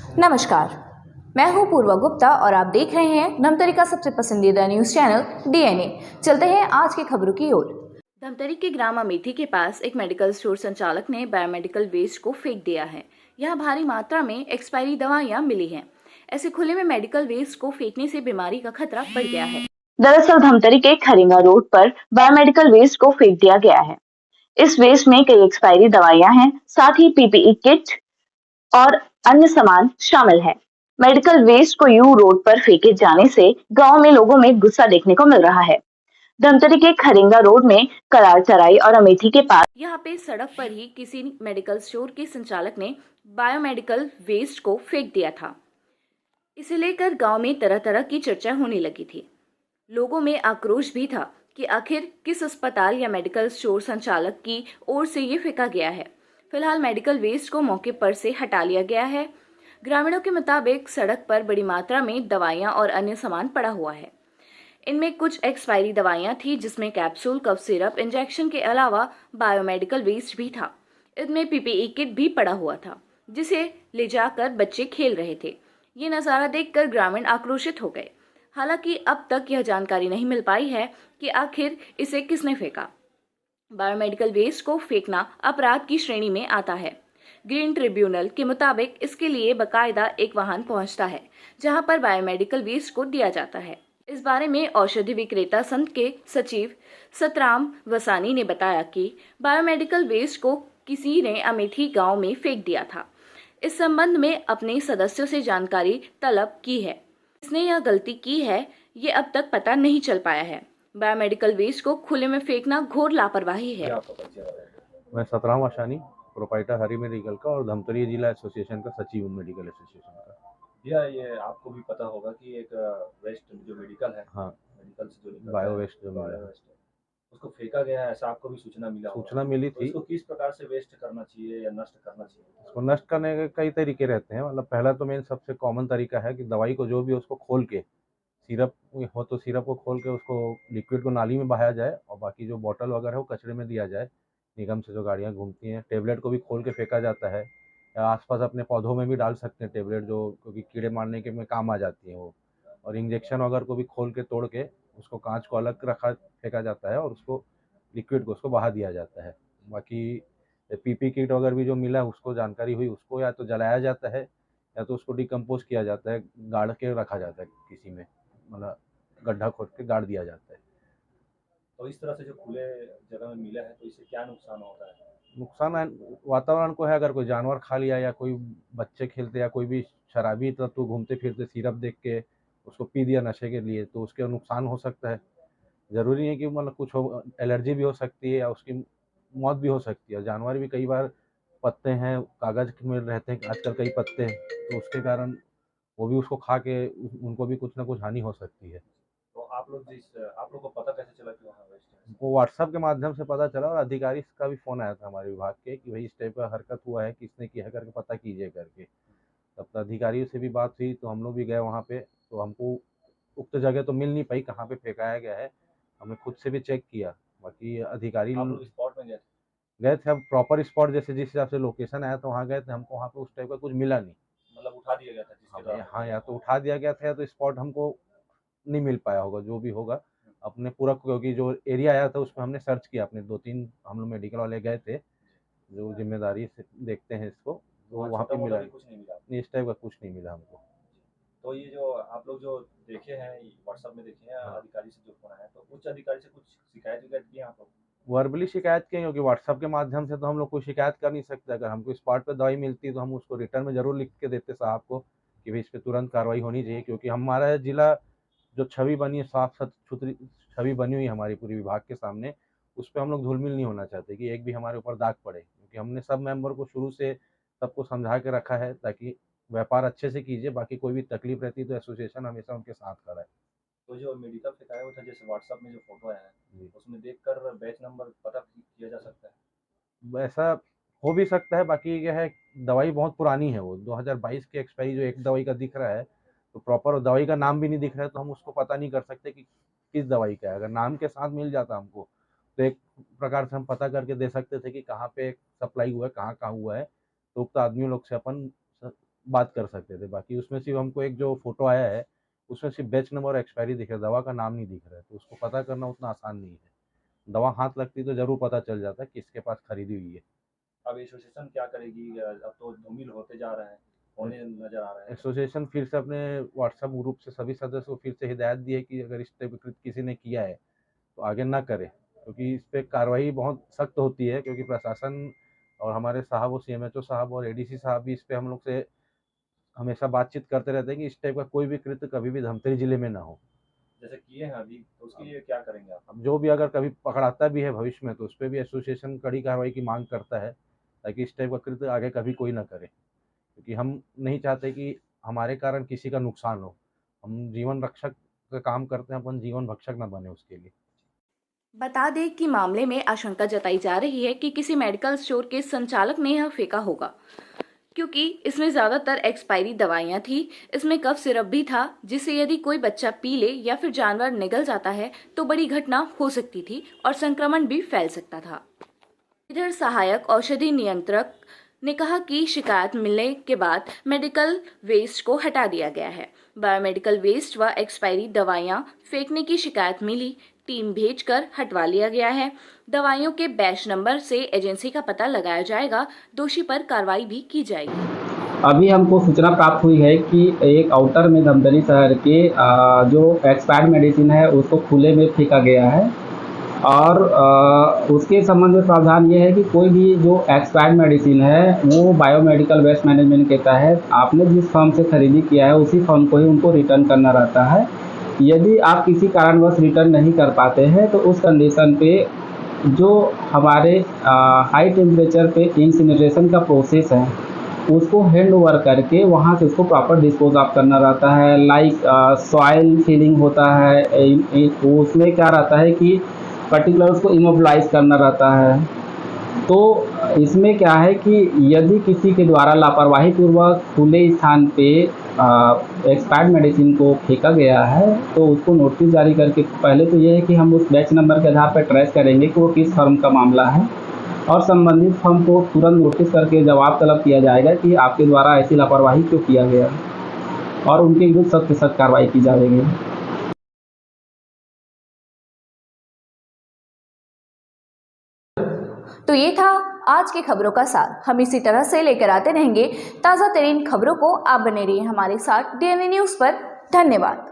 नमस्कार, मैं हूं पूर्वा गुप्ता और आप देख रहे हैं धमतरी का सबसे पसंदीदा न्यूज चैनल डीएनए। चलते हैं आज की खबरों की ओर। धमतरी के ग्राम अमेठी के पास एक मेडिकल स्टोर संचालक ने बायोमेडिकल वेस्ट को फेंक दिया है। यहाँ भारी मात्रा में एक्सपायरी दवाइयाँ मिली हैं। ऐसे खुले में मेडिकल वेस्ट को फेंकने से बीमारी का खतरा बढ़ गया है। दरअसल धमतरी के खरिंगा रोड पर बायोमेडिकल वेस्ट को फेंक दिया गया है। इस वेस्ट में कई एक्सपायरी दवाइयाँ हैं, साथ ही पीपीई किट और अन्य सामान शामिल है। मेडिकल वेस्ट को यूं रोड पर फेंके जाने से गांव में लोगों में गुस्सा देखने को मिल रहा है। धमतरी के खरिंगा रोड में करार चराई और अमेठी के पास यहाँ पे सड़क पर ही किसी मेडिकल स्टोर के संचालक ने बायोमेडिकल वेस्ट को फेंक दिया था। इसे लेकर गांव में तरह तरह की चर्चा होने लगी थी। लोगों में आक्रोश भी था कि आखिर किस अस्पताल या मेडिकल स्टोर संचालक की ओर से ये फेंका गया है। फिलहाल मेडिकल वेस्ट को मौके पर से हटा लिया गया है। ग्रामीणों के मुताबिक सड़क पर बड़ी मात्रा में दवाइयां और अन्य सामान पड़ा हुआ है। इनमें कुछ एक्सपायरी दवाइयां थी, जिसमें कैप्सूल, कफ सिरप, इंजेक्शन के अलावा बायोमेडिकल वेस्ट भी था। इनमें पीपीई किट भी पड़ा हुआ था, जिसे ले जाकर बच्चे खेल रहे थे। ये नज़ारा देखकर ग्रामीण आक्रोशित हो गए। हालांकि अब तक यह जानकारी नहीं मिल पाई है कि आखिर इसे किसने फेंका। बायोमेडिकल वेस्ट को फेंकना अपराध की श्रेणी में आता है। ग्रीन ट्रिब्यूनल के मुताबिक इसके लिए बकायदा एक वाहन पहुंचता है, जहां पर बायोमेडिकल वेस्ट को दिया जाता है। इस बारे में औषधि विक्रेता संघ के सचिव सतराम वसानी ने बताया कि बायोमेडिकल वेस्ट को किसी ने अमेठी गांव में फेंक दिया था। इस संबंध में अपने सदस्यों से जानकारी तलब की है। इसने यह गलती की है, ये अब तक पता नहीं चल पाया है। बायोमेडिकल वेस्ट को खुले में फेंकना घोर लापरवाही है। मैं सतराम वसानी, प्रोपाइटर हरी मेडिकल का और धमतरी जिला एसोसिएशन का सचिव हूँ, मेडिकल एसोसिएशन का। ये आपको भी पता होगा कि एक वेस्ट जो मेडिकल है, हाँ, मेडिकल से जो निकलता बायो है, वेस्ट जो मिला है, वेस्ट है, उसको फेंका गया है, ऐसा आपको भी सूचना मिला होगा। सूचना मिली तो थी। इसको किस प्रकार से वेस्ट करना चाहिए या नष्ट करना चाहिए? इसको नष्ट करने के कई तरीके रहते हैं। मतलब पहला तो मेन सबसे कॉमन तरीका है कि दवाई को जो भी उसको खोल के, सिरप हो तो सिरप को खोल के उसको लिक्विड को नाली में बहाया जाए, और बाकी जो बॉटल वगैरह है वो कचरे में दिया जाए। निगम से जो गाड़ियाँ घूमती हैं, टेबलेट को भी खोल के फेंका जाता है, या आसपास अपने पौधों में भी डाल सकते हैं टेबलेट, जो क्योंकि कीड़े मारने के में काम आ जाती हैं वो। और इंजेक्शन वगैरह को भी खोल के तोड़ के उसको कांच को अलग रखा फेंका जाता है, और उसको लिक्विड को उसको बहा दिया जाता है। बाकी पीपी किट वगैरह भी जो मिला उसको जानकारी हुई, उसको या तो जलाया जाता है या तो उसको डिकम्पोज किया जाता है, गाड़ के रखा जाता है किसी में, मतलब गड्ढा खोद के गाड़ दिया जाता है। तो इस तरह से जो खुले जगह में मिला है, तो इससे क्या नुकसान होता है? नुकसान वातावरण को है। अगर कोई जानवर खा लिया या कोई बच्चे खेलते या कोई भी शराबी तत्व घूमते फिरते सिरप देख के उसको पी दिया नशे के लिए, तो उसके नुकसान हो सकता है। ज़रूरी है कि मतलब कुछ हो, एलर्जी भी हो सकती है या उसकी मौत भी हो सकती है। जानवर भी कई बार, पत्ते हैं कागज़ में रहते हैं आजकल कई पत्ते, तो उसके कारण वो भी उसको खा के उनको भी कुछ ना कुछ हानि हो सकती है। तो आप लोग को पता कैसे चला कि वहाँ वेस्ट है? वो व्हाट्सएप के माध्यम से पता चला, और अधिकारी का भी फ़ोन आया था हमारे विभाग के कि भाई इस टाइप का हरकत हुआ है, किसने किया है करके पता कीजिए करके। तब तक अधिकारियों से भी बात हुई, तो हम लोग भी गए वहाँ पे, तो हमको उक्त जगह तो मिल नहीं पाई कहाँ पे फेंकाया गया है, हमने खुद से भी चेक किया। बाकी अधिकारी आप लोग स्पॉट में गए थे? गए थे, अब प्रॉपर स्पॉट जैसे जिस हिसाब से लोकेशन आया तो वहाँ गए थे, हमको वहाँ पे उस टाइप का कुछ मिला नहीं। मतलब उठा दिया गया था जिसके हमें दौरान? हाँ, या तो उठा दिया गया था या तो स्पॉट हमको नहीं मिल पाया होगा, जो भी होगा। अपने पूरा, क्योंकि जो एरिया आया था उसमें हमने सर्च किया, अपने 2-3 हम लोग मेडिकल वाले गए थे जो जिम्मेदारी से देखते हैं इसको, तो वहाँ वहाँ छोटा पे मोटा मिला भी कुछ नहीं मिला? नहीं, इस टाइप का कुछ नहीं मिला हमको। तो ये जो आप लोग जो देखे हैं, व्हाट्सएप में देखे हैं, हाँ, अधिकारी से जो फोन आया, तो उच्च अधिकारी से कुछ शिकायत विकायत की आप लोग? वर्बली शिकायत की, क्योंकि व्हाट्सएप के माध्यम से तो हम लोग कोई शिकायत कर नहीं सकते। अगर हमको स्पॉट पे दवाई मिलती तो हम उसको रिटर्न में ज़रूर लिख के देते साहब को कि भाई इस पे तुरंत कार्रवाई होनी चाहिए, क्योंकि हमारा जिला जो छवि बनी है, साफ सुथरी छवि बनी हुई है हमारी पूरी विभाग के सामने, उस पे हम लोग धूल-मिल नहीं होना चाहते कि एक भी हमारे ऊपर दाग पड़े। क्योंकि हमने सब मेंबर को शुरू से सबको समझा के रखा है ताकि व्यापार अच्छे से कीजिए, बाकी कोई भी तकलीफ रहती है तो एसोसिएशन हमेशा उनके साथ खड़ा है। तो जो मेडिकल फेंकाया हुआ था, जैसे व्हाट्सएप में जो फोटो आया है, जी। उसमें देखकर बैच नंबर पता किया जा सकता है? वैसा हो भी सकता है, बाकी क्या है, दवाई बहुत पुरानी है, वो 2022 की एक्सपायरी जो एक दवाई का दिख रहा है, तो प्रॉपर दवाई का नाम भी नहीं दिख रहा है, तो हम उसको पता नहीं कर सकते कि किस दवाई का है। अगर नाम के साथ मिल जाता हमको, तो एक प्रकार से हम पता करके दे सकते थे कि कहाँ पे सप्लाई हुआ है, कहाँ-कहाँ हुआ है, तो उक्त आदमी लोग से अपन बात कर सकते थे। बाकी उसमें सिर्फ हमको एक जो फ़ोटो आया है, उसमें सिर्फ बैच नंबर और एक्सपायरी दिख रहा है, दवा का नाम नहीं दिख रहा है, तो उसको पता करना उतना आसान नहीं है। दवा हाथ लगती तो ज़रूर पता चल जाता है किसके पास खरीदी हुई है। अब एसोसिएशन क्या करेगी? अब तो धूमिल होते जा रहे हैं, होने नज़र आ रहे हैं। एसोसिएशन फिर से अपने व्हाट्सएप ग्रुप से सभी सदस्यों को फिर से हिदायत दी है कि अगर इस टाइप कृत्य किसी ने किया है, तो आगे ना करे, क्योंकि इस पे कार्रवाई बहुत सख्त होती है, क्योंकि प्रशासन और हमारे साहब और सीएमएचओ साहब और एडीसी साहब भी इस पे हम लोग से हमेशा बातचीत करते रहते हैं कि इस टाइप का कोई भी कृत्य कभी भी धमतरी जिले में ना हो। जैसे किए हैं अभी, तो उसके लिए क्या करेंगे आप? अब जो भी अगर कभी पकड़ाता भी है भविष्य में, तो उस पे भी एसोसिएशन कड़ी कार्रवाई की मांग करता है, ताकि इस टाइप का कृत्य आगे कभी कोई ना करे, क्योंकि हम नहीं चाहते कि हमारे कारण किसी का नुकसान हो। हम जीवन रक्षक का काम करते हैं, अपन जीवन भक्षक ना बने उसके लिए। बता दें कि मामले में आशंका जताई जा रही है कि किसी मेडिकल स्टोर के संचालक ने यह फेंका होगा, क्योंकि इसमें ज़्यादातर एक्सपायरी दवाइयाँ थी। इसमें कफ सिरप भी था, जिसे यदि कोई बच्चा पी ले या फिर जानवर निगल जाता है तो बड़ी घटना हो सकती थी और संक्रमण भी फैल सकता था। इधर सहायक औषधि नियंत्रक ने कहा कि शिकायत मिलने के बाद मेडिकल वेस्ट को हटा दिया गया है। बायोमेडिकल वेस्ट व एक्सपायरी दवाइयां फेंकने की शिकायत मिली, टीम भेजकर हटवा लिया गया है। दवाइयों के बैच नंबर से एजेंसी का पता लगाया जाएगा, दोषी पर कार्रवाई भी की जाएगी। अभी हमको सूचना प्राप्त हुई है कि एक आउटर में धमतरी शहर के जो एक्सपायर्ड मेडिसिन है उसको खुले में फेंका गया है और उसके संबंध में प्रावधान ये है कि कोई भी जो एक्सपायर्ड मेडिसिन है वो बायोमेडिकल वेस्ट मैनेजमेंट के तहत आपने जिस फर्म से खरीदी किया है उसी फर्म को ही उनको रिटर्न करना रहता है। यदि आप किसी कारणवश रिटर्न नहीं कर पाते हैं तो उस कंडीशन पे जो हमारे हाई टेम्परेचर पे इंसिनरेशन का प्रोसेस है उसको हैंड ओवर करके वहाँ से उसको प्रॉपर डिस्पोज ऑफ करना रहता है। लाइक सॉइल फिलिंग होता है, उसमें क्या रहता है कि पर्टिकुलर उसको इमोबिलाइज करना रहता है। तो इसमें क्या है कि यदि किसी के द्वारा लापरवाही पूर्वक खुले स्थान पे एक्सपायर्ड मेडिसिन को फेंका गया है तो उसको नोटिस जारी करके पहले तो ये है कि हम उस बैच नंबर के आधार पर ट्रेस करेंगे कि वो किस फर्म का मामला है और संबंधित फर्म को तुरंत नोटिस करके जवाब तलब किया जाएगा कि आपके द्वारा ऐसी लापरवाही क्यों किया गया और उनके विरुद्ध सख्त से सख्त कार्रवाई की जाएगी। तो ये था आज की खबरों का सार। हम इसी तरह से लेकर आते रहेंगे ताज़ा तरीन खबरों को। आप बने रहिए हमारे साथ डीएनए न्यूज़ पर। धन्यवाद।